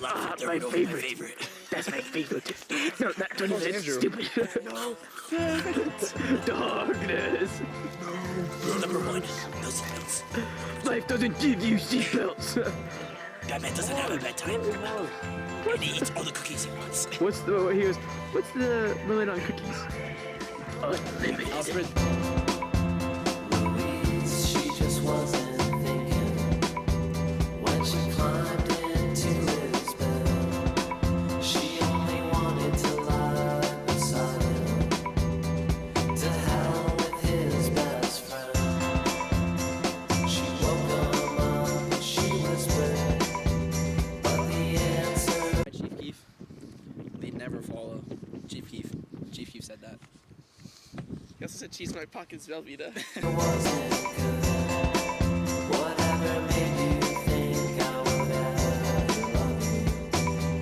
left. My favorite. That's my favorite. No, that one is stupid. No. Darkness. Rule number 1, no seatbelts. Life doesn't give you seatbelts. Batman doesn't have a bedtime. And he eats all the cookies he wants. What's the limit on cookies? Unlimited. She just wasn't thinking when she climbed into his bed. She only wanted to lie beside him. To hell with his best friend. She woke him up and she whispered, but the answer. Chief Keef, they never follow. Chief Keef said that. He also said cheese in my pockets, Velveeta. Wasn't good. Whatever made you think I would ever love you,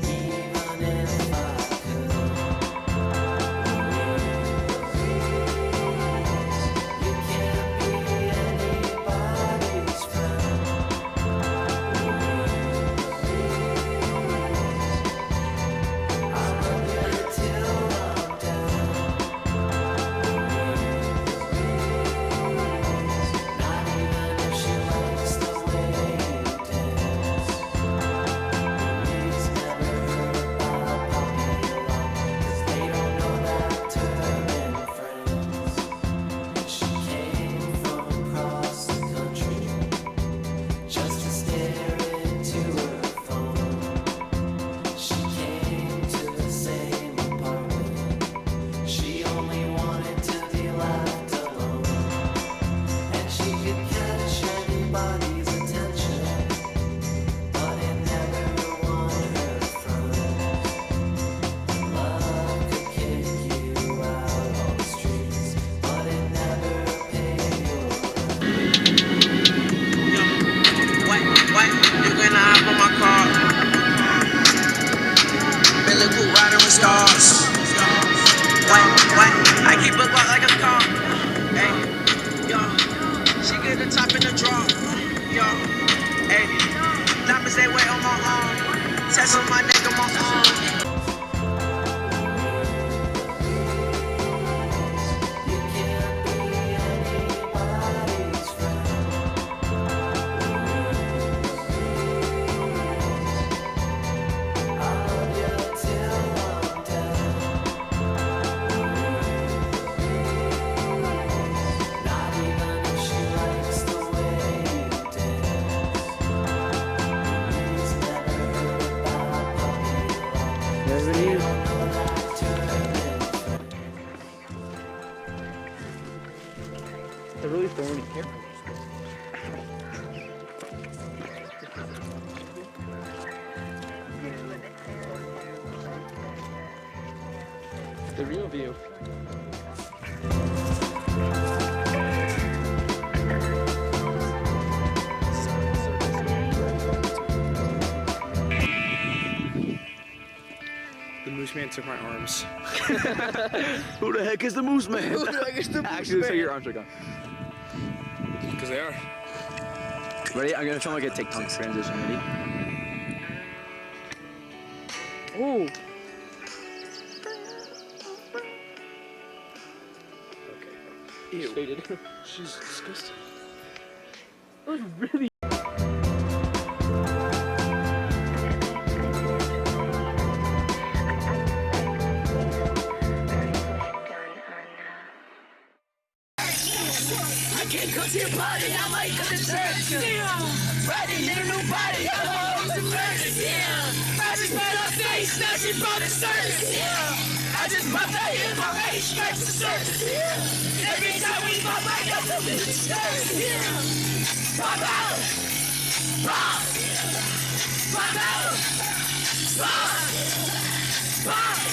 even if I could. You can't be anybody's friend. I love you till I'm down. Not even if she likes the way you dance. Please never heard about puppy love, 'cause they don't know that term in France. She came from across the country just to stare into her phone. She came to the same apartment. She only wanted to be left alone. And she could catch anybody's attention, but it never won her friends. Love could kick you out on the streets, but it never paid your What? You gonna hop on my car? Really cool riding with stars. What? I keep a Glock like a car. Hey, yo. She get the top in the drawer. Yo, hey. Diamonds they wait on my arm. Tats on my neck on my arm. You can't be anybody's friend. I love you till I'm dead. Not even if she likes the way you dance. Please never heard about puppy love. Never knew. Know that term in France. They're really thorny. The real view. The Moose Man took my arms. Who the heck is the Moose Man? Actually, looks like your arms are gone. Because they are. Ready? I'm gonna film like a TikTok transition. Ready? Oh. Ew. Faded. She's disgusting. That was really. I can't go to your party, I might go to church. Riding in a new body, I'm always a murder. I just met her face, now she brought a shirt. I just popped out here, my right stripes the shirt. Every time we pop, I got something to shirt. Pop out, pop, pop out, pop, pop.